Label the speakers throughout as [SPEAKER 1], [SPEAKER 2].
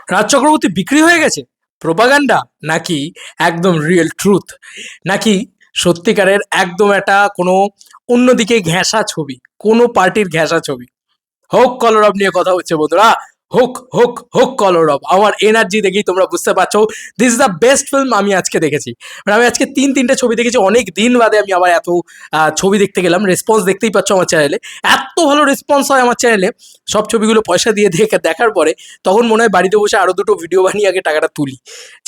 [SPEAKER 1] রাজ চক্রবর্তী বিক্রি হয়ে গেছে, প্রোপাগান্ডা নাকি একদম রিয়েল ট্রুথ, নাকি সত্যিকারের একদম একটা কোনো অন্যদিকে ঘেঁষা ছবি, কোনো পার্টির ঘেঁষা ছবি। হোক কলরব নিয়ে কথা হচ্ছে বন্ধুরা, হোক হোক হোক কলরব। আমার এনার্জি দেখেই তোমরা বুঝতে পারছো this is the best film আমি আজকে দেখেছি। মানে আমি আজকে তিনটে ছবি দেখেছি, অনেক দিন বাদে আমি আবার এত ছবি দেখতে গেলাম। রেসপন্স দেখতেই পাচ্ছ আমার চ্যানেলে, এত ভালো রেসপন্স হয় আমার চ্যানেলে। সব ছবিগুলো পয়সা দিয়ে দেখার পরে তখন মনে হয় বাড়িতে বসে আরো দুটো ভিডিও বানিয়ে আগে টাকাটা তুলি।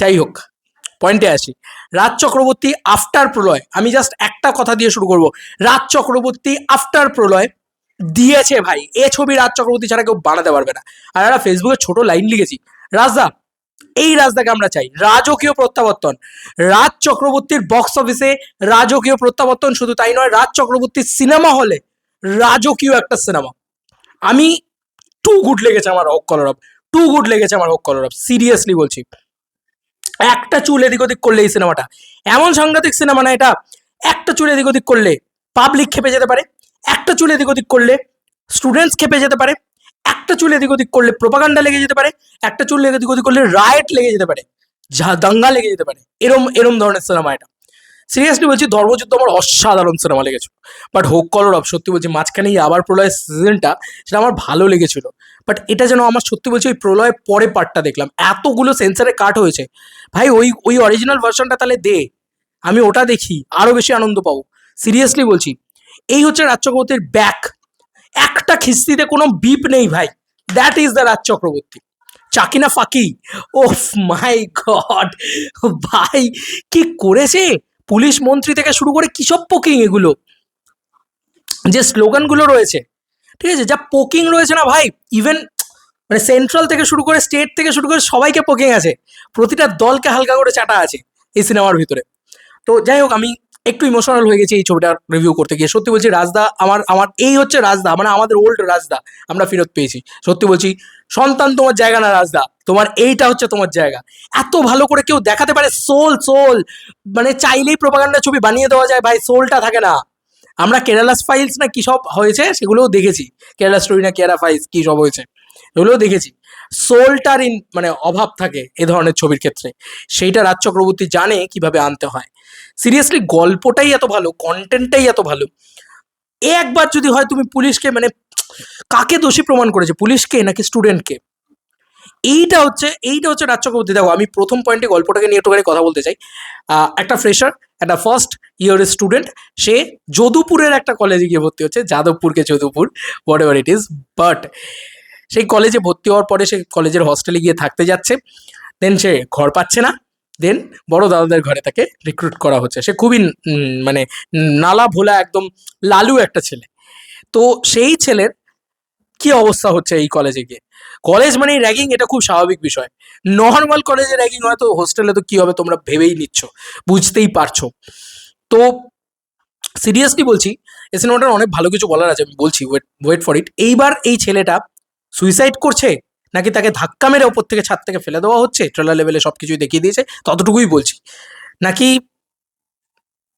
[SPEAKER 1] যাই হোক, পয়েন্টে আসি। রাজ চক্রবর্তী আফটার প্রলয়, আমি জাস্ট একটা কথা দিয়ে শুরু করব। রাজ চক্রবর্তী আফটার প্রলয় দিয়েছে ভাই, এ ছবি রাজ চক্রবর্তী ছাড়া কেউ বানাতে পারবে না। আর একটা ফেসবুকে ছোট লাইন লিখেছি, রাজদা, এই রাজদাকে আমরা চাই, রাজকীয় প্রত্যাবর্তন। রাজ চক্রবর্তীর বক্স অফিসে রাজকীয় প্রত্যাবর্তন, শুধু তাই নয়, রাজ চক্রবর্তীর সিনেমা হলে রাজকীয় একটা সিনেমা। আমি টু গুড লেগেছে আমার হোক কলরব, টু গুড লেগেছে আমার হোক কলরব, সিরিয়াসলি বলছি। একটা চুল এদিক ওদিক করলে এই সিনেমাটা এমন সাংঘাতিক সিনেমা না এটা, একটা চুল এদিক ওদিক করলে পাবলিক খেপে যেতে পারে, একটা চুল এদিক ওদিক করলে স্টুডেন্টস খেপে যেতে পারে, একটা চুল এদিক ওদিক করলে প্রোপাগান্ডা লেগে যেতে পারে, একটা চুল এদিক ওদিক করলে রাইট লেগে যেতে পারে, যা দাঙ্গা লেগে যেতে পারে, এরম এরম ধরনের সিনেমা এটা। সিরিয়াসলি বলছি, ধর্মযুদ্ধ আমার অসাধারণ সিনেমা লেগেছিল। বাট হোক কলরব সত্যি বলছি, মাঝখানে এই আবার প্রলয় সিজনটা, সেটা আমার ভালো লেগেছিল। বাট এটা যেন আমার সত্যি বলছি ওই প্রলয়ের পরে পার্টটা দেখলাম, এতগুলো সেন্সারে কাট হয়েছে ভাই, ওই ওই অরিজিনাল ভার্সনটা তাহলে দে, আমি ওটা দেখি, আরো বেশি আনন্দ পাবো। সিরিয়াসলি বলছি, এই হচ্ছে রাজ চক্রবর্তীর ব্যাক। একটা খিস্তিতে কোনো বিপ নেই ভাই, that is the Raj Chakraborty. চাকিনা ফাঁকি, ওফ মাই গড ভাই, কি করেছে পুলিশ মন্ত্রী থেকে শুরু করে কি সব পোকিং, এগুলো যে স্লোগানগুলো রয়েছে, ঠিক আছে, যা পোকিং রয়েছে না ভাই, ইভেন মানে সেন্ট্রাল থেকে শুরু করে স্টেট থেকে শুরু করে সবাইকে পোকিং আছে, প্রতিটা দলকে হালকা করে চাটা আছে এই সিনেমার ভিতরে। তো যাই হোক, আমি একটু ইমোশনাল হয়ে গেছি এই ছবিটা রিভিউ করতে গিয়ে। সত্যি বলছি, রাজদা আমার আমার এই হচ্ছে রাজদা, মানে আমাদের ওল্ড রাজদা আমরা ফেরত পেয়েছি। সত্যি বলছি, সন্তান তোমার জায়গা না রাজদা, তোমার এইটা হচ্ছে তোমার জায়গা। এত ভালো করে কেউ দেখাতে পারে সোল, সোল মানে চাইলেই প্রোপাগান্ডা ছবি বানিয়ে দেওয়া যায় ভাই, সোলটা থাকে না। আমরা কেরালাস ফাইলস না কি সব হয়েছে সেগুলোও দেখেছি, কেরালা স্টোরি না কেরালা ফাইলস কি সব হয়েছে এগুলোও দেখেছি। সোলটার মানে অভাব থাকে এ ধরনের ছবির ক্ষেত্রে, সেইটা রাজ চক্রবর্তী জানে কিভাবে আনতে হয়। সিরিয়াসলি গল্পটাই এত ভালো, কন্টেন্টটাই এত ভালো। এ একবার যদি হয়, তুমি পুলিশকে মানে কাকে দোষী প্রমাণ করেছে, পুলিশকে নাকি স্টুডেন্টকে? এইটা হচ্ছে রাজ চক্রবর্তী। দেখো, আমি প্রথম পয়েন্টে গল্পটাকে নিয়ে একটুখানি কথা বলতে চাই। একটা ফ্রেশার, একটা ফার্স্ট ইয়ারের স্টুডেন্ট, সে যদুপুরের একটা কলেজে গিয়ে ভর্তি হচ্ছে, যাদবপুরকে Jadupur, whatever it is. But সেই কলেজে ভর্তি হওয়ার পরে সে কলেজের হস্টেলে গিয়ে থাকতে যাচ্ছে, দেন সে ঘর পাচ্ছে না, দেন বড় দাদাদের ঘরে তাকে রিক্রুট করা হচ্ছে। সে খুবই মানে নালা ভোলা একদম লালু একটা ছেলে। তো সেই ছেলের কি অবস্থা হচ্ছে এই কলেজে গিয়ে, কলেজ মানে র্যাগিং, এটা খুব স্বাভাবিক বিষয়। নর্মাল কলেজে র্যাগিং হয়, তো হোস্টেলে তো কি হবে তোমরা ভেবেই নিচ্ছ, বুঝতেই পারছো। তো সিরিয়াসলি বলছি, এই সিনেমাটার অনেক ভালো কিছু বলার আছে, আমি বলছি, ওয়েট ওয়েট ফর ইট। এইবার এই ছেলেটা সুইসাইড করছে নাকি তাকে ধাক্কা মেরে ওপর থেকে ছাদ থেকে ফেলে দেওয়া হচ্ছে, ট্রেলার লেভেলে সব কিছুই দেখিয়ে দিয়েছে, ততটুকুই বলছি। নাকি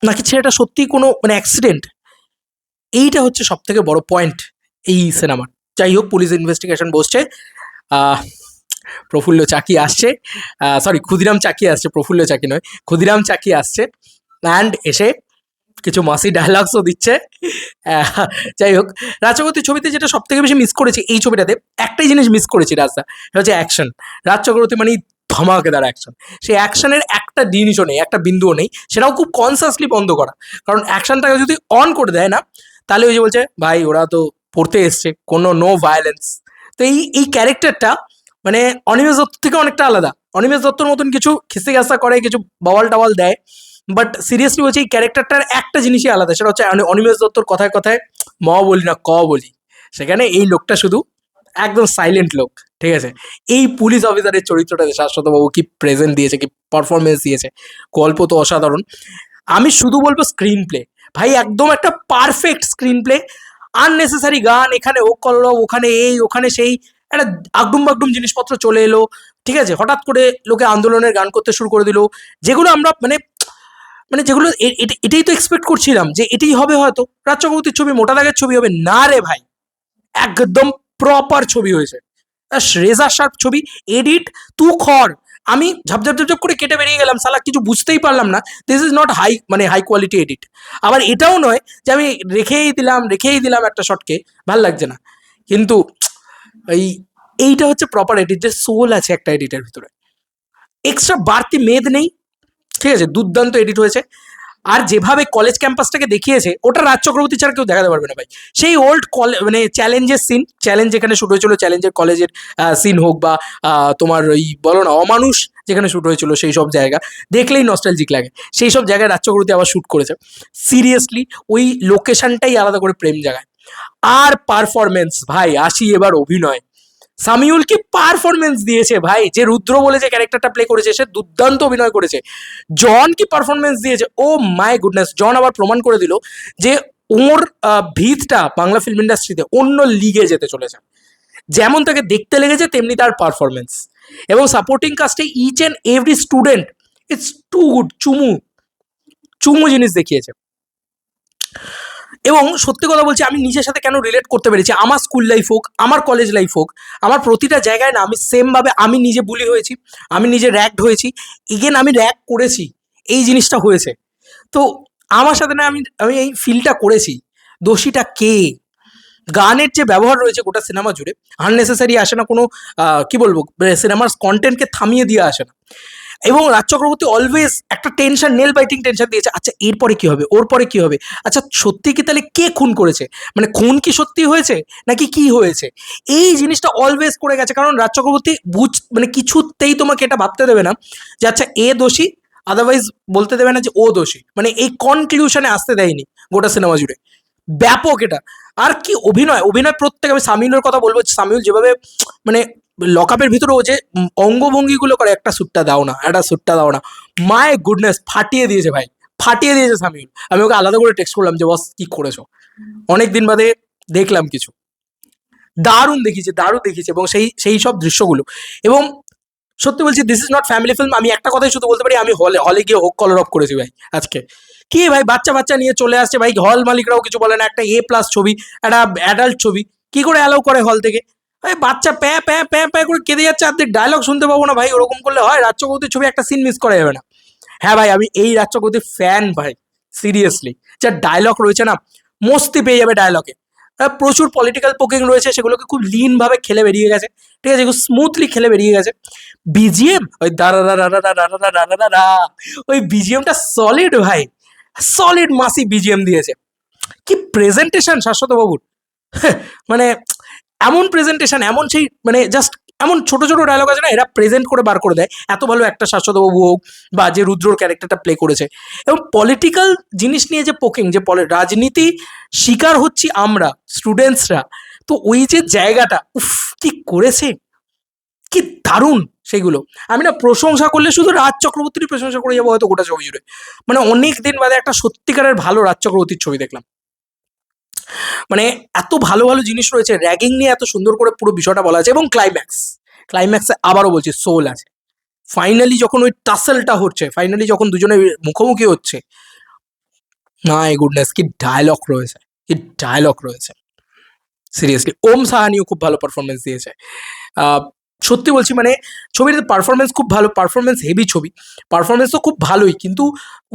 [SPEAKER 1] নাকি ছেলেটা সত্যিই কোনো মানে অ্যাক্সিডেন্ট, এইটা হচ্ছে সব থেকে বড় পয়েন্ট এই সিনেমার। যাই হোক, পুলিশ ইনভেস্টিগেশন বসছে, আহ, প্রফুল্ল চাকি আসছে, সরি ক্ষুদিরাম চাকি আসছে, প্রফুল্ল চাকি নয়, ক্ষুদিরাম চাকি আসছে, অ্যান্ড এসে কিছু মাসি ডায়লগসও দিচ্ছে। আহ, যাই হোক, রাজ ছবিতে যেটা সব থেকে বেশি মিস করেছি এই ছবিটাতে, একটাই জিনিস মিস করেছি রাজদা, সেটা হচ্ছে অ্যাকশন। রাজ চক্রবর্তী মানে ধমাকেদার অ্যাকশন, সেই অ্যাকশনের একটা জিনিসও নেই, একটা বিন্দুও নেই, সেটাও খুব কনসাসলি বন্ধ করা। কারণ অ্যাকশনটাকে যদি অন করে দেয় না, তাহলে ওই যে বলছে ভাই ওরা তো পড়তে এসছে, কোনো নো ভায়োলেন্স। তো এই এই ক্যারেক্টারটা মানে অনিমেষ দত্ত থেকে অনেকটা আলাদা। অনিমেষ দত্তর মতন কিছু খিস্তি খাস্তা করে, কিছু বাওয়াল টাওয়াল দেয়, বাট সিরিয়াসলি বলছি এই ক্যারেক্টারটার একটা জিনিসই আলাদা, সেটা হচ্ছে অনিমেষ দত্তর কথায় কথায় ম বলি না ক বলি, সেখানে এই লোকটা শুধু একদম সাইলেন্ট লোক, ঠিক আছে। এই পুলিশ অফিসারের চরিত্রটাতে শাশ্বতবাবু কি প্রেজেন্ট দিয়েছে, কি পারফরমেন্স দিয়েছে, গল্প তো অসাধারণ। আমি শুধু বলবো স্ক্রিন প্লে, ভাই একদম একটা পারফেক্ট স্ক্রিন প্লে। আননেসেসারি গান, এখানে ও করলো, ওখানে এই, ওখানে সেই, একটা আগডুম বাগডুম জিনিসপত্র চলে এলো, ঠিক আছে। হঠাৎ করে লোকে আন্দোলনের গান করতে শুরু করে দিল, যেগুলো আমরা মানে মানে যেগুলো এটাই তো এক্সপেক্ট করছিলাম যে এটাই হবে, হয়তো রাজ চক্রবর্তীর ছবি মোটা দাগের ছবি হবে না রে ভাই, একদম প্রপার ছবি হয়েছে। রেজার শার্প ছবি, এডিট তু খর, আমি ঝপঝপ ঝপঝপ করে কেটে বেরিয়ে গেলাম, সালা কিছু বুঝতেই পারলাম না। দিস ইজ নট হাই, মানে হাই কোয়ালিটি এডিট। আবার এটাও নয় যে আমি রেখেই দিলাম একটা শটকে, ভাল লাগছে না। কিন্তু এই এইটা হচ্ছে প্রপার এডিট, যে সোল আছে একটা এডিটের ভিতরে, এক্সট্রা বাড়তি মেদ নেই, ঠিক আছে, দুর্দান্ত এডিট হয়েছে। আর যেভাবে কলেজ ক্যাম্পাসটাকে দেখিয়েছে, ওটা রাজ চক্রবর্তী ছাড়া কেউ দেখাতে পারবে না ভাই। সেই ওল্ড মানে চ্যালেঞ্জের সিন, চ্যালেঞ্জ যেখানে শুট হয়েছিল, চ্যালেঞ্জের কলেজের সিন হোক, বা তোমার ওই বলো না অমানুষ যেখানে শুট হয়েছিল, সেই সব জায়গা দেখলেই নস্টালজিক লাগে। সেই সব জায়গায় রাজ চক্রবর্তী আবার শুট করেছে। সিরিয়াসলি ওই লোকেশনটাই আলাদা করে প্রেম জায়গায়। আর পারফরমেন্স ভাই, আসি এবার অভিনয়। সামিউল কি পারফরমেন্স দিয়েছে ভাই, যে রুদ্র বলে যে ক্যারেক্টারটা প্লে করেছে, সে দুর্দান্ত অভিনয় করেছে। জন কি পারফরমেন্স দিয়েছে, ও মাই গুডনেস। জন আবার প্রমাণ করে দিল যে ওর ভিতটা বাংলা ফিল্ম ইন্ডাস্ট্রিতে অন্য লিগে যেতে চলেছে। যেমন তাকে দেখতে লেগেছে, তেমনি তার পারফরমেন্স। এবং সাপোর্টিং কাস্টে each and every student, it's too good. চুমু চুমু জিনিস দেখিয়েছে। এবং সত্যি কথা বলছি, আমি নিজের সাথে কেন রিলেট করতে পেরেছি, আমার স্কুল লাইফ হোক, আমার কলেজ লাইফ হোক, আমার প্রতিটা জায়গায় না আমি সেমভাবে, আমি নিজে বুলি হয়েছি, আমি নিজে র্যাকড হয়েছি, ইগেন আমি র্যাক করেছি, এই জিনিসটা হয়েছে। তো আমার সাথে না আমি আমি এই ফিলটা করেছি। দোষীটা কে? গানের যে ব্যবহার রয়েছে গোটা সিনেমা জুড়ে, আননেসেসারি আসে না কোনো, কি বলবো, সিনেমার কন্টেন্টকে থামিয়ে দিয়ে আসে না। এবং রাজ চক্রবর্তী অলওয়েজ একটা টেনশন, নেল বাইটিং টেনশন দিয়েছে। আচ্ছা এরপরে কি হবে, ওর পরে কি হবে, আচ্ছা সত্যি কি তাহলে কে খুন করেছে, মানে খুন কি সত্যি হয়েছে নাকি কি হয়েছে, এই জিনিসটা অলওয়েজ করে গেছে। কারণ রাজ চক্রবর্তী মানে কিছুতেই তোমাকে এটা ভাবতে দেবে না যে আচ্ছা এ দোষী, আদারওয়াইজ বলতে দেবে না যে ও দোষী, মানে এই কনক্লুশনে আসতে দেয়নি গোটা সিনেমা জুড়ে। ব্যাপক এটা। আর কি অভিনয়, অভিনয় প্রত্যেক, আমি সামিউলের কথা বলবো, সামিউল যেভাবে মানে লকআপের ভিতরে ও যে অঙ্গভঙ্গিগুলো করে, একটা সুটটা দাও না, একটা সুটটা দাও না, মাই গুডনেস, ফাটিয়ে দিয়েছে ভাই, ফাটিয়ে দিয়েছে সামিউল। আমি ওকে আলাদা করে টেক্সট করলাম যে বস কি করেছো, অনেক দিন বাদে দেখলাম কিছু, দারুণ দেখিয়েছে, দারুণ দেখিয়েছে। এবং সেই সেই সব দৃশ্যগুলো, এবং সত্যি বলছি this is not family film. আমি একটা কথাই শুধু বলতে পারি, আমি হলে হলে গিয়ে হোক কলর অফ করেছি ভাই আজকে। কি ভাই, বাচ্চা বাচ্চা নিয়ে চলে আসছে ভাই, হল মালিকরাও কিছু বলে না, একটা A+ ছবি, একটা অ্যাডাল্ট ছবি, কি করে অ্যালাউ করে হল থেকে? ভাই বাচ্চা প্যাঁ প্যাঁ প্যাঁ প্যাঁ করে কেঁদে যাচ্ছে, অর্ধেক ডায়লগ শুনতে পাবো না ভাই, ওরকম করলে হয়? রাজ চক্রবর্তীর ছবি একটা সিন মিস করা যাবে না। হ্যাঁ ভাই, আমি এই রাজ চক্রবর্তীর ফ্যান ভাই, সিরিয়াসলি। যার ডায়লগ রয়েছে না, মস্তি পেয়ে যাবে ডায়লগে। প্রচুর পলিটিক্যাল পোকিং রয়েছে, সেগুলোকে খুব লিন ভাবে খেলে বেরিয়ে গেছে, ঠিক আছে, খুব স্মুথলি খেলে বেরিয়ে গেছে। বিজিএম ওই দারা দারা দারা দারা দারা দারা দারা, ওই বিজিএমটা সলিড ভাই, সলিড মাসি বিজিএম দিয়েছে। কি প্রেজেন্টেশন শাশ্বত বাবুর, মানে এমন প্রেজেন্টেশন, এমন সেই মানে জাস্ট এমন ছোট ছোট ডায়লগ আছে না, এরা প্রেজেন্ট করে বার করে দেয়। এত ভালো একটা শাশ্বতবাবু হোক, বা যে রুদ্রর ক্যারেক্টারটা প্লে করেছে, এবং পলিটিক্যাল জিনিস নিয়ে যে পোকিং, যে রাজনীতি শিকার হচ্ছি আমরা স্টুডেন্টসরা, তো ওই যে জায়গাটা, উফ কি করেছে, কি দারুণ সেগুলো। আমি না প্রশংসা করলে শুধু রাজ চক্রবর্তীর প্রশংসা করে যাবো হয়তো গোটা ছবি জুড়ে। মানে অনেক দিন বাদে একটা সত্যিকারের ভালো রাজ চক্রবর্তীর ছবি দেখলাম। মানে এত ভালো ভালো জিনিস রয়েছে, র্যাগিং নিয়ে এত সুন্দর করে পুরো বিষয়টা বলা আছে। এবং ক্লাইম্যাক্সে আবারও বলছি সোল আছে। ফাইনালি যখন ওই টাসেলটা হচ্ছে, ফাইনালি যখন দুজনে মুখোমুখি হচ্ছে, মাই গুডনেস কি ডায়লগ রয়েছে, কি ডায়লগ রয়েছে। সিরিয়াসলি ওম সাহানিও খুব ভালো পারফরমেন্স দিয়েছে। আহ, সত্যি বলছি, মানে ছবিটাতে পারফরমেন্স খুব ভালো, পারফরমেন্স হেভি ছবি, পারফরমেন্স তো খুব ভালোই, কিন্তু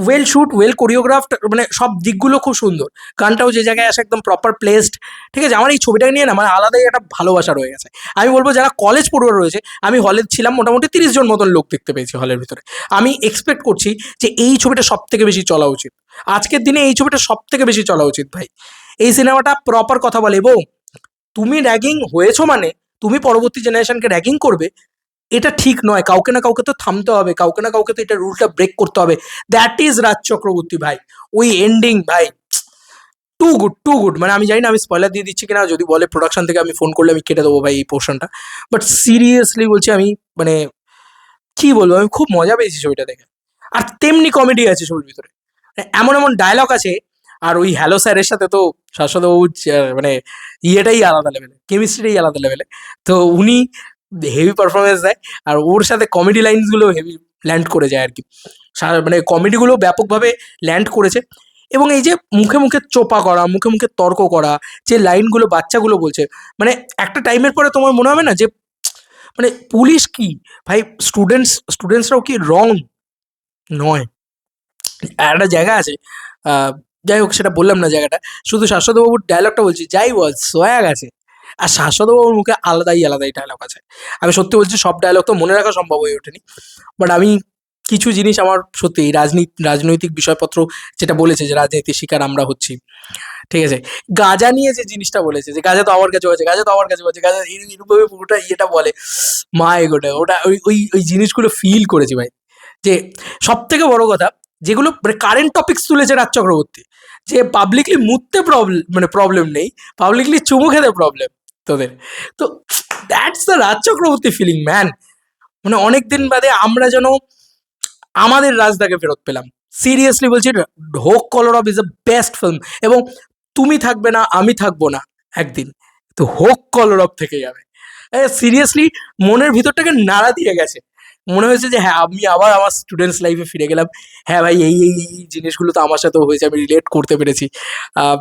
[SPEAKER 1] ওয়েল শুট, ওয়েল কোরিওগ্রাফড, মানে সব দিকগুলো খুব সুন্দর। গানটাও যে জায়গায় আসে একদম প্রপার প্লেসড, ঠিক আছে। আমার এই ছবিটাকে নিয়ে না মানে আলাদাই একটা ভালোবাসা রয়ে গেছে। আমি বলবো যারা কলেজ পড়ুয়া রয়েছে, আমি হলে ছিলাম, মোটামুটি 30 জন মতন লোক দেখতে পেয়েছি হলের ভিতরে। আমি এক্সপেক্ট করছি যে এই ছবিটা সব থেকে বেশি চলা উচিত, আজকের দিনে এই ছবিটা সব থেকে বেশি চলা উচিত ভাই। এই সিনেমাটা প্রপার কথা বলে, এবং তুমি র্যাগিং হয়েছো মানে তুমি পরবর্তী জেনারেশনকে র্যাগিং করবে, এটা ঠিক নয়। কাউকে না কাউকে তো থামতে হবে, কাউকে না কাউকে তো এটা রুলটা ব্রেক করতে হবে। দ্যাট ইজ রাজ চক্রবর্তী ভাই। ওই এন্ডিং ভাই, টু গুড, টু গুড। মানে আমি জানি না আমি স্পয়লার দিয়ে দিচ্ছি কিনা, যদি বলে প্রোডাকশন থেকে আমি ফোন করলে আমি কেটে দেবো ভাই এই পোর্শনটা। বাট সিরিয়াসলি বলছি, আমি মানে কি বলবো, আমি খুব মজা পেয়েছি ছবিটা দেখে। আর তেমনি কমেডি আছে ছবির ভিতরে, এমন এমন ডায়লগ আছে। আর ওই হ্যালো স্যারের সাথে তো শাশ্বতবাবু মানে ইয়েটাই আলাদা লেভেলে, কেমিস্ট্রিটাই আলাদা লেভেলে। তো উনি হেভি পারফরমেন্স দেয়, আর ওর সাথে কমেডি লাইনসগুলো হেভি ল্যান্ড করে যায় আর কি। মানে কমেডিগুলো ব্যাপকভাবে ল্যান্ড করেছে। এবং এই যে মুখে মুখে চোপা করা, মুখে মুখে তর্ক করা, যে লাইনগুলো বাচ্চাগুলো বলছে, মানে একটা টাইমের পরে তোমার মনে হবে না যে মানে পুলিশ কি ভাই, স্টুডেন্টসরাও কি রং নয়? একটা জায়গা আছে, আহ, যাই হোক সেটা বললাম না জায়গাটা, শুধু শাশ্বতবাবুর ডায়লগটা বলছি, যাই বল সোয়াগ আছে। আর শাশ্বতবাবুর মুখে আলাদাই আলাদাই ডায়লগ আছে। আমি সত্যি বলছি, সব ডায়লগ তো মনে রাখা সম্ভব হয়ে ওঠেনি, বাট আমি কিছু জিনিস আমার সত্যি এই রাজনৈতিক বিষয়পত্র যেটা বলেছে যে রাজনীতির শিকার আমরা হচ্ছি, ঠিক আছে, গাঁজা নিয়ে যে জিনিসটা বলেছে যে গাঁজা তো আমার কাছে আছে, গাঁজা তো আমার কাছে আছে, গাঁজা এরকমভাবে পুরোটা ইয়েটা বলে, মা এগোটা ওটা ওই ওই ওই জিনিসগুলো ফিল করেছি ভাই। যে সব থেকে বড় কথা, যেগুলো মানে কারেন্ট টপিক্স তুলেছে রাজ চক্রবর্তী, যে পাবলিকলি মুততে প্রবলেম নেই, পাবলিকলি চুমু খেতে প্রবলেম তোদের। তো that's the Raj Chakraborty feeling man. মানে অনেকদিন বাদে আমরা যেন আমাদের রাজদাকে ফেরত পেলাম। সিরিয়াসলি বলছি, হোক কলরব ইজ দ্য বেস্ট ফিল্ম। এবং তুমি থাকবে না, আমি থাকবো না একদিন, তো হোক কলরব থেকে যাবে। সিরিয়াসলি মনের ভিতরটাকে নাড়া দিয়ে গেছে। মনে হয়েছে যে হ্যাঁ, আমি আবার আমার স্টুডেন্টস লাইফে ফিরে গেলাম। হ্যাঁ ভাই, এই জিনিসগুলো তো আমার সাথেও হয়েছে, আমি রিলেট করতে পেরেছি। আহ,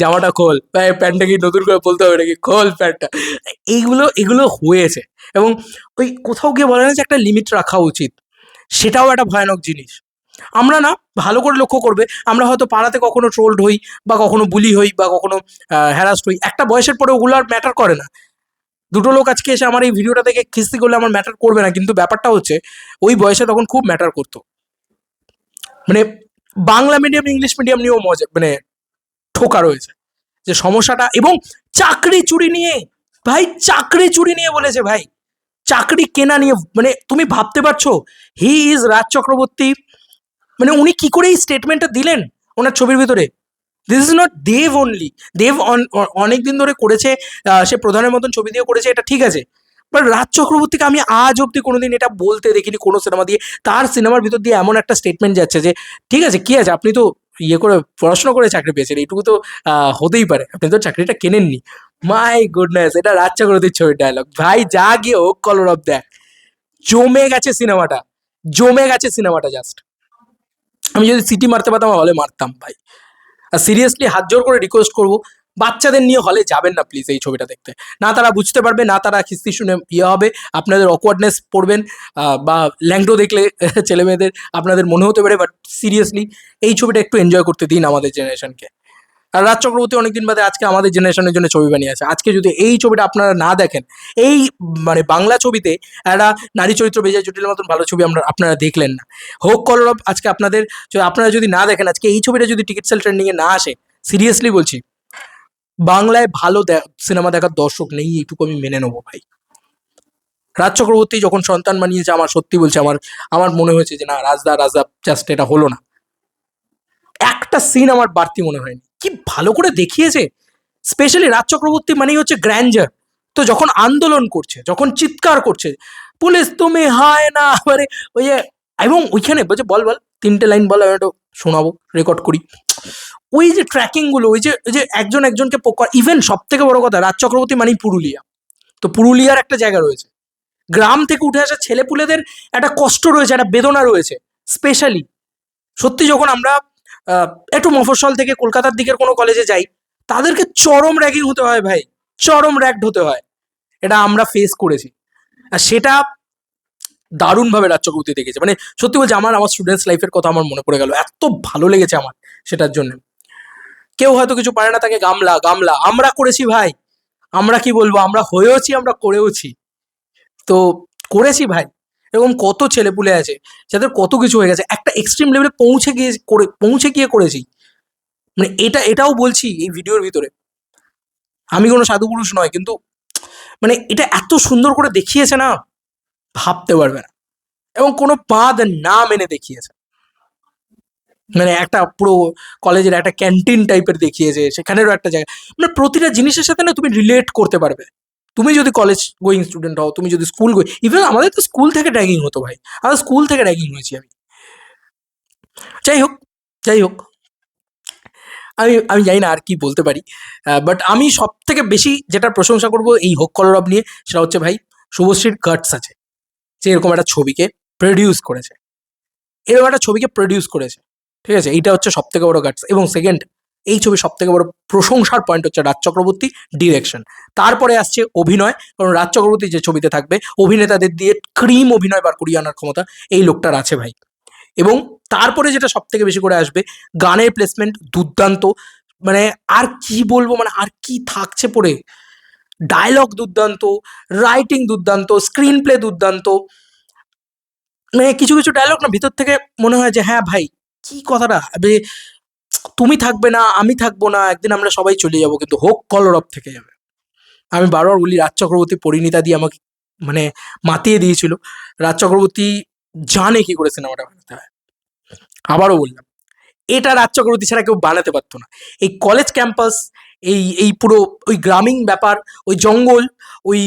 [SPEAKER 1] জামাটা খোল ভাই, প্যান্টটা কি নতুন করে বলতে হবে নাকি, খোল প্যান্টটা। এইগুলো এগুলো হয়েছে। এবং ওই কোথাও গিয়ে বলে না যে একটা লিমিট রাখা উচিত, সেটাও একটা ভয়ানক জিনিস। আমরা না, ভালো করে লক্ষ্য করবে, আমরা হয়তো পাড়াতে কখনো ট্রোলড হই, বা কখনো বুলি হই, বা কখনো হ্যারাস্ট হই, একটা বয়সের পরে ওগুলো আর ম্যাটার করে না। দুটো লোক আজকে এসে আমার এই ভিডিওটা দেখে খিস্তি করলে আমার ম্যাটার করবে না, কিন্তু ব্যাপারটা হচ্ছে ওই বয়সে তখন খুব ম্যাটার করতো। মানে বাংলা মিডিয়াম ইংলিশ মিডিয়াম নিয়েও মজা মানে ঠোকা রয়েছে যে সমস্যাটা। এবং চাকরি চুরি নিয়ে, ভাই চাকরি চুরি নিয়ে বলেছে ভাই, চাকরি কেনা নিয়ে। মানে তুমি ভাবতে পারছো, হি ইজ রাজ চক্রবর্তী, মানে উনি কি করে এই স্টেটমেন্টটা দিলেন ওনার ছবির ভিতরে। This is not Dev only, Dev অনেক দিন ধরে করেছে, সে প্রধানের মতন ছবি দিয়ে করেছে, এটা ঠিক আছে, বাট রাজ চক্রবর্তীকে আমি আজ অব্দি কোনোদিন এটা বলতে দেখিনি কোনো সিনেমা দিয়ে। তার সিনেমার ভিতর দিয়ে এমন একটা স্টেটমেন্ট যাচ্ছে যে ঠিক আছে, কি আছে, আপনি তো ইয়ে করে পড়াশোনা করে চাকরি পেয়েছেন, এইটুকু তো হতেই পারে, আপনি তো চাকরিটা কেনেননি। মাই গুডনেস, এটা রাজ চক্রবর্তীর ছবির ডায়লগ ভাই। যা গিয়ে হোক কলরব দেখ, জমে গেছে সিনেমাটা, জমে গেছে সিনেমাটা জাস্ট। আমি যদি সিটি মারতে পারতাম হলে মারতাম ভাই। আর সিরিয়াসলি হাত জোর করে রিকোয়েস্ট করবো, বাচ্চাদের নিয়ে হলে যাবেন না প্লিজ এই ছবিটা দেখতে। না তারা বুঝতে পারবে, না তারা খিস্তি শুনে ইয়ে হবে, আপনাদের অকওয়ার্ডনেস পড়বেন, বা ল্যাংটো দেখলে ছেলে মেয়েদের আপনাদের মনে হতে পারে, বাট সিরিয়াসলি এই ছবিটা একটু এনজয় করতে দিন আমাদের জেনারেশনকে। আর রাজ চক্রবর্তী অনেকদিন বাদে আজকে আমাদের জেনারেশনের জন্য ছবি বানিয়ে আছে। আজকে যদি এই ছবিটা আপনারা না দেখেন, এই মানে বাংলা ছবিতে একটা নারী চরিত্র বেজায় জটিলের মতন ভালো ছবি আপনারা দেখলেন না। হোক কলরব আজকে আপনারা যদি না দেখেন, আজকে এই ছবিটা যদি টিকিট সেল ট্রেন্ডিংয়ে না আসে, সিরিয়াসলি বলছি, বাংলায় ভালো সিনেমা দেখার দর্শক নেই, এইটুকু আমি মেনে নেবো ভাই। রাজ চক্রবর্তী যখন সন্তান বানিয়েছে, আমার সত্যি বলছে, আমার আমার মনে হয়েছে যে না, রাজদা জাস্ট এটা হলো না। একটা সিন আমার বাড়তি মনে হয়নি, কি ভালো করে দেখিয়েছে। স্পেশালি রাজ চক্রবর্তী মানেই হচ্ছে গ্র্যান্ডার। তো যখন আন্দোলন করছে, যখন চিৎকার করছে, পুলিশ তুমি হায় না, মানে ওই যে, এবং ওইখানে বলছে বল বল 3টে লাইন বল, আমি একটু শোনাবো, রেকর্ড করি। ওই যে ট্র্যাকিং গুলো, ওই যে একজন একজনকে ইভেন সব থেকে বড় কথা, রাজ চক্রবর্তী মানেই পুরুলিয়া। তো পুরুলিয়ার একটা জায়গা রয়েছে, গ্রাম থেকে উঠে আসা ছেলেপুলেদের একটা কষ্ট রয়েছে, একটা বেদনা রয়েছে। স্পেশালি সত্যি যখন আমরা একটু মফস্বল থেকে কলকাতার দিকের কোনো কলেজে যাই, তাদেরকে চরম র্যাগিং হতে হয় ভাই, চরম র্যাগড হতে হয়। এটা আমরা ফেস করেছি। আর সেটা দারুণভাবে রাজ চক্রবর্তী দেখেছে। মানে সত্যি বলছি, আমার স্টুডেন্টস লাইফের কথা আমার মনে পড়ে গেল, এত ভালো লেগেছে আমার সেটার জন্য। কেউ হয়তো কিছু পারে না, তাকে গামলা গামলা, আমরা করেছি ভাই। আমরা কি বলবো, আমরা হয়েওছি, আমরা করেওছি। তো করেছি ভাই। এরকম কত ছেলেপুলে আছে যাদের কত কিছু হয়ে গেছে, একটা এক্সট্রিম লেভেলে পৌঁছে গিয়ে করেছি। মানে এটাও বলছি এই ভিডিওর ভিতরে, আমি কোনো সাধু পুরুষ নয়, কিন্তু মানে এটা এত সুন্দর করে দেখিয়েছে না, ভাবতে পারবে না। এবং কোনো বাদ না মেনে দেখিয়েছে। মানে একটা পুরো কলেজের একটা ক্যান্টিন টাইপের দেখিয়েছে, সেখানেরও একটা জায়গা, মানে প্রতিটা জিনিসের সাথে না তুমি রিলেট করতে পারবে। তুমি যদি কলেজ গোয়িং স্টুডেন্ট হও, তুমি যদি স্কুল গোয়িং, ইভেন আমাদের তো স্কুল থেকে র্যাগিং হতো ভাই, আমাদের স্কুল থেকে র্যাগিং হয়েছি আমি। যাই হোক, যাই হোক, আমি আমি জানি না আর কি বলতে পারি, বাট আমি সব থেকে বেশি যেটা প্রশংসা করব এই হোক কলরব নিয়ে, সেটা হচ্ছে ভাই, শুভশ্রীর গাটস আছে, যে এরকম একটা ছবিকে প্রডিউস করেছে, এরকম একটা ছবিকে প্রডিউস করেছে, ঠিক আছে, এইটা হচ্ছে সব থেকে বড় গাটস। এবং সেকেন্ড, এই ছবির সব থেকে বড় প্রশংসার পয়েন্ট হচ্ছে রাজ চক্রবর্তী ডিরেকশন। তারপরে আসছে অভিনয়, কারণ রাজ চক্রবর্তী যে ছবিতে থাকবে অভিনেতাদের দিয়ে ক্রিম অভিনয় বার করিয়ে আনার ক্ষমতা এই লোকটার আছে ভাই। এবং তারপরে যেটা সব থেকে বেশি করে আসবে, গানের প্লেসমেন্ট দুর্দান্ত, মানে আর কি বলবো, মানে আর কি থাকছে পড়ে, ডায়লগ দুর্দান্ত, রাইটিং দুর্দান্ত, স্ক্রিন প্লে দুর্দান্ত, মানে কিছু কিছু ডায়লগ না ভিতর থেকে মনে হয় যে হ্যাঁ ভাই, কি কথাটা তুমি থাকবে না, আমি থাকবো না, একদিন আমরা সবাই চলে যাবো, কিন্তু হোক কলরব থেকে যাবে। আমি বারবার বলি, রাজ চক্রবর্তী পরিণীতা দিয়ে আমাকে মানে মাতিয়ে দিয়েছিল। রাজ চক্রবর্তী জানে কি করে সিনেমাটা বানাতে হয়। আবারও বললাম, এটা রাজ চক্রবর্তী ছাড়া কেউ বানাতে পারতো না। এই কলেজ ক্যাম্পাস, এই এই পুরো ওই গ্রামীণ ব্যাপার, ওই জঙ্গল, ওই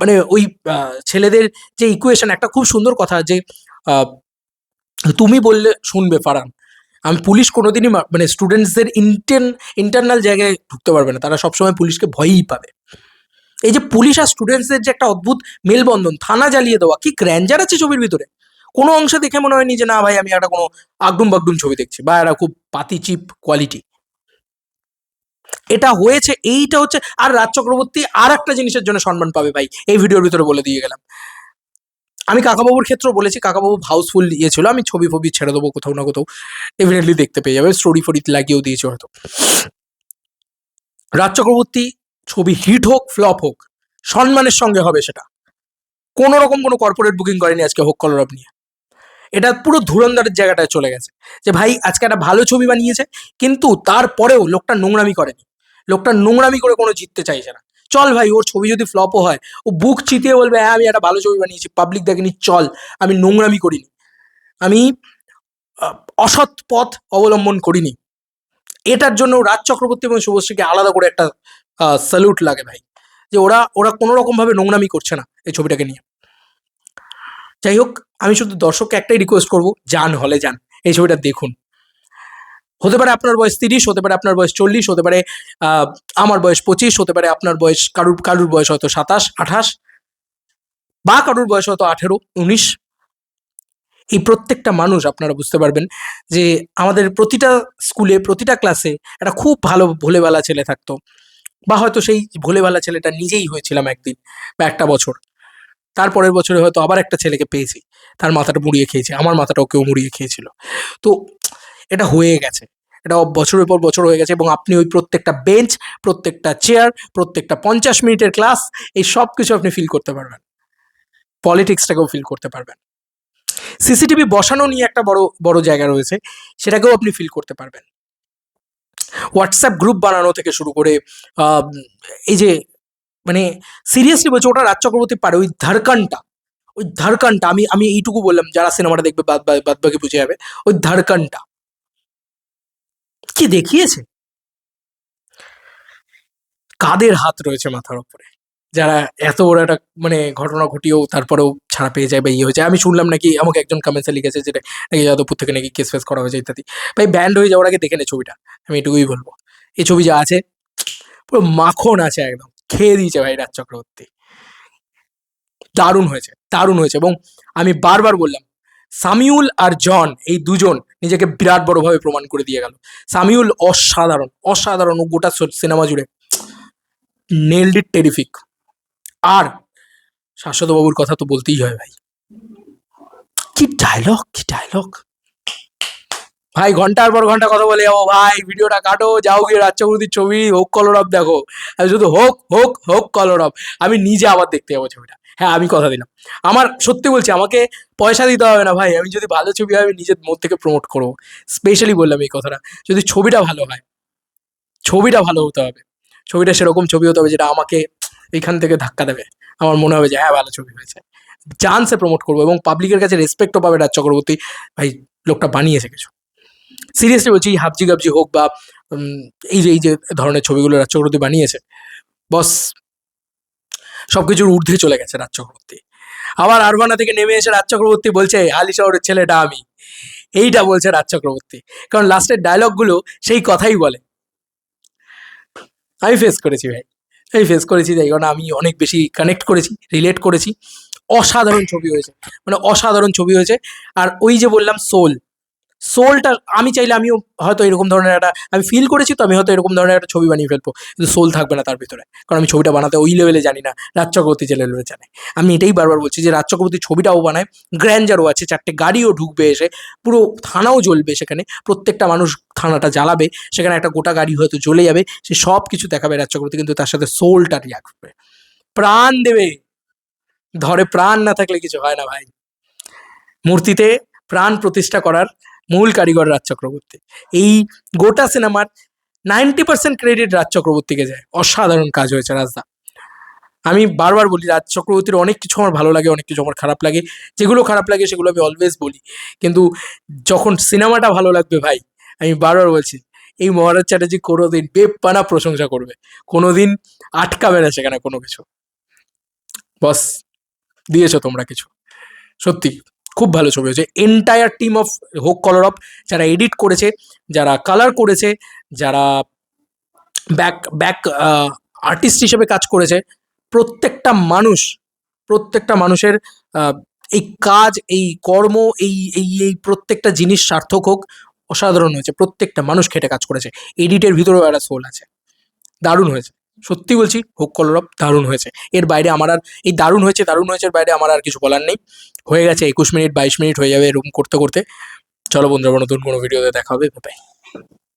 [SPEAKER 1] মানে ওই ছেলেদের যে ইকুয়েশন, একটা খুব সুন্দর কথা যে আহ, তুমি বললে শুনবে ফারান, আমি পুলিশ কোনোদিনই মানে স্টুডেন্টসদের ইন্টারনাল জায়গায় ঢুকতে পারবে না, তারা সবসময় পুলিশকে ভয়ই পাবে। এই যে পুলিশ আর স্টুডেন্টসদের যে একটা অদ্ভুত মেলবন্ধন, থানা জ্বালিয়ে দেওয়া, কি গ্র্যান্ডার আছে ছবির ভিতরে। কোনো অংশে দেখে মনে হয়নি যে না ভাই আমি একটা কোনো আগডুম বাগডুম ছবি দেখছি বা একটা খুব পাতি চিপ কোয়ালিটি। এটা হয়েছে, এইটা হচ্ছে। আর রাজ চক্রবর্তী আর একটা জিনিসের জন্য সম্মান পাবে ভাই, এই ভিডিওর ভিতরে বলে দিয়ে গেলাম। আমি কাকাবাবুর ক্ষেত্রেও বলেছি, কাকাবাবু হাউসফুল দিয়েছিল, আমি ছবি ফবি ছেড়ে দেবো কোথাও না কোথাও, ডেফিনেটলি দেখতে পেয়ে যাবে, স্টোরি ফরি লাগিয়েও দিয়েছে হয়তো। রাজ চক্রবর্তী ছবি হিট হোক ফ্লপ হোক, সম্মানের সঙ্গে হবে সেটা। কোনো রকম কোনো কর্পোরেট বুকিং করেনি আজকে হোক কলরব নিয়ে। এটা পুরো ধুরন্ধরের জায়গাটায় চলে গেছে যে ভাই আজকে একটা ভালো ছবি বানিয়েছে, কিন্তু তারপরেও লোকটা নোংরামি করেনি, লোকটা নোংরামি করে কোনো জিততে চাইছে না। চল ভাই, ওর ছবি যদি ফ্লপও হয়, ও বুক চিতিয়ে বলবে হ্যাঁ আমি একটা ভালো ছবি বানিয়েছি, পাবলিক দেখেনি, চল আমি নোংরামি করিনি, আমি অসৎ পথ অবলম্বন করিনি। এটার জন্য রাজ চক্রবর্তী এবং শুভশ্রীকে আলাদা করে একটা স্যালুট লাগে ভাই, যে ওরা ওরা কোনো রকম ভাবে নোংরামি করছে না এই ছবিটাকে নিয়ে। যাই হোক, আমি শুধু দর্শককে একটাই রিকোয়েস্ট করবো, যান হলে যান, এই ছবিটা দেখুন। হতে পারে আপনার বয়স 30, হতে পারে আপনার বয়স 40, হতে পারে আমার বয়স 25, হতে পারে আপনার বয়স কারুর কারুর বয়স হয়তো 27, 28, বা কারুর বয়স হয়তো 18, 19। এই প্রত্যেকটা মানুষ আপনারা বুঝতে পারবেন যে আমাদের প্রতিটা স্কুলে প্রতিটা ক্লাসে একটা খুব ভালো ভোলেবালা ছেলে থাকতো, বা হয়তো সেই ভোলেবালা ছেলেটা নিজেই হয়েছিলাম একদিন বা একটা বছর। তারপরের বছরে হয়তো আবার একটা ছেলেকে পেয়েছি, তার মাথাটা মুড়িয়ে খেয়েছে, আমার মাথাটাও কেউ মুড়িয়ে খেয়েছিল। তো এটা হয়ে গেছে, এটা বছরের পর বছর হয়ে গেছে, এবং আপনি ওই প্রত্যেকটা বেঞ্চ, প্রত্যেকটা চেয়ার, প্রত্যেকটা 50 মিনিটের ক্লাস, এই সব কিছু আপনি ফিল করতে পারবেন, পলিটিক্সটাকেও ফিল করতে পারবেন। সিসিটিভি বসানো নিয়ে একটা বড় বড় জায়গা রয়েছে, সেটাকেও আপনি ফিল করতে পারবেন। হোয়াটসঅ্যাপ গ্রুপ বানানো থেকে শুরু করে এই যে মানে সিরিয়াসলি বলছি, ওটা রাজ চক্রবর্তী পারে, ওই ধারকানটা আমি আমি এইটুকু বললাম, যারা সিনেমাটা দেখবে বাদ বাকি বুঝে যাবে। ওই ধারকানটা কি দেখিয়েছে, কাদের হাত রয়েছে মাথার উপরে, যারা এত বড় একটা মানে ঘটনা ঘটিয়েও তারপরেও ছাড়া পেয়ে যায় বা ইয়ে হয়েছে। আমি শুনলাম নাকি আমাকে একজন কমেন্টসে লিখেছে যেটা নাকি যাদবপুর থেকে নাকি কেস ফেস করা হয়েছে ইত্যাদি। ভাই ব্যান্ড হয়ে যাওয়ার আগে দেখে নে ছবিটা, আমি এটুকুই বলবো। এই ছবি যা আছে পুরো মাখন আছে, একদম খেয়ে দিয়েছে ভাই রাজ চক্রবর্তী। দারুণ হয়েছে, দারুণ হয়েছে। এবং আমি বারবার বললাম, সামিউল আর জন এই দুজন নিজেকে বিরাট বড়ভাবে প্রমাণ করে দিয়ে গেল। সামিউল অসাধারণ, অসাধারণ, ও গোটা সিনেমা জুড়ে নেলড ইট, টেরিফিক। আর শাশ্বত বাবুর কথা তো বলতেই হয় ভাই, কি ডায়লগ, কি ডায়লগ ভাই, ঘন্টার পর ঘন্টা কথা বলে যাবো ভাই, ভিডিওটা কাটো, যাও গিয়ে রাজ চক্রবর্তীর ছবি হোক কলরব দেখো, আমি শুধু হোক হোক হোক কলরব, আমি নিজে আবার দেখতে যাবো ছবিটা। হ্যাঁ আমি কথা দিলাম, আমার সত্যি বলছি, আমাকে পয়সা দিতে হবে না ভাই, আমি যদি ভালো ছবি হয় আমি নিজের মত থেকে প্রমোট করবো। স্পেশালি বললাম এই কথাটা, যদি ছবিটা ভালো হয়, ছবিটা ভালো হতে হবে, ছবিটা সেরকম ছবি হতে হবে যেটা আমাকে এইখান থেকে ধাক্কা দেবে, আমার মনে হবে যে হ্যাঁ ভালো ছবি হয়েছে, চান্সে প্রমোট করবো, এবং পাবলিকের কাছে রেসপেক্টও পাবে রাজ চক্রবর্তী, ভাই লোকটা বানিয়েছে কিছু। সিরিয়াসলি বলছি, হাবজি গাবজি হোক বা এই যে ধরনের ছবিগুলো রাজ চক্রবর্তী বানিয়েছে, বস সবকিছুর ঊর্ধ্বে চলে গেছে রাজ চক্রবর্তী। আবার আরবানা থেকে নেমে এসে রাজ চক্রবর্তী বলছে আলি শহরের ছেলেটা আমি, এইটা বলছে রাজ চক্রবর্তী, কারণ লাস্টের ডায়লগগুলো সেই কথাই বলে। আমি ফেস করেছি ভাই, আমি ফেস করেছি, তাই কারণ আমি অনেক বেশি কানেক্ট করেছি, রিলেট করেছি। অসাধারণ ছবি হয়েছে, মানে অসাধারণ ছবি হয়েছে। আর ওই যে বললাম সোল, সোলটা আমি চাইলে আমিও হয়তো এরকম ধরনের একটা আমি ফিল করেছি, তো আমি হয়তো এরকম ধরনের একটা ছবি বানিয়ে ফেলবো, কিন্তু সোল থাকবে না তার ভিতরে, কারণ আমি ছবিটা বানাতে ওই লেভেলে জানি না, রাজ চক্রবর্তী যে লেভেলে জানে। আমি এটাই বারবার বলছি যে রাজ চক্রবর্তী ছবিটাও বানায়, গ্র্যান্ডারও আছে, 4টে গাড়িও ঢুকবে এসে, পুরো থানাও জ্বলবে সেখানে, প্রত্যেকটা মানুষ থানাটা জ্বালাবে, সেখানে একটা গোটা গাড়ি হয়তো জ্বলে যাবে, সে সব কিছু দেখাবে রাজ চক্রবর্তী, কিন্তু তার সাথে সোলটা রাখবে, প্রাণ দেবে। ধরে প্রাণ না থাকলে কিছু হয় না ভাই। মূর্তিতে প্রাণ প্রতিষ্ঠা করার মূল কারিগর রাজ চক্রবর্তী। এই গোটা সিনেমার 90% ক্রেডিট রাজ চক্রবর্তীকে যায়। অসাধারণ কাজ হয়েছে রাজদা। আমি বারবার বলি রাজ চক্রবর্তীর অনেক কিছু আমার ভালো লাগে, অনেক কিছু আমার খারাপ লাগে, যেগুলো খারাপ লাগে সেগুলো আমি অলওয়েজ বলি, কিন্তু যখন সিনেমাটা ভালো লাগবে ভাই, আমি বারবার বলছি এই মহারাজ চ্যাটার্জি কোনোদিন বেপানা প্রশংসা করবে, কোনোদিন আটকাবে না সেখানে কোনো কিছু। বস, দিয়েছো তোমরা কিছু, সত্যি খুব ভালো ছবি হয়েছে। এন্টায়ার টিম অফ হোক কলর অফ, যারা এডিট করেছে, যারা কালার করেছে, যারা ব্যাক ব্যাক আর্টিস্ট হিসেবে কাজ করেছে, প্রত্যেকটা মানুষ, প্রত্যেকটা মানুষের আহ, এই কাজ, এই কর্ম, এই এই এই প্রত্যেকটা জিনিস সার্থক হোক, অসাধারণ হয়েছে। প্রত্যেকটা মানুষ খেটে কাজ করেছে, এডিটের ভিতরেও একটা সোল আছে, দারুণ হয়েছে। সত্যি বলছি, হোক কলরব দারুণ হয়েছে। এর বাইরে আমার আর এই দারুণ হয়েছে, দারুণ হয়েছে এর বাইরে আমার আর কিছু বলার নেই। হয়ে গেছে 21 মিনিট, 22 মিনিট হয়ে যাবে এরকম করতে করতে। চলো বন্ধুরা, নতুন কোনো ভিডিওতে দেখা হবে, বাই।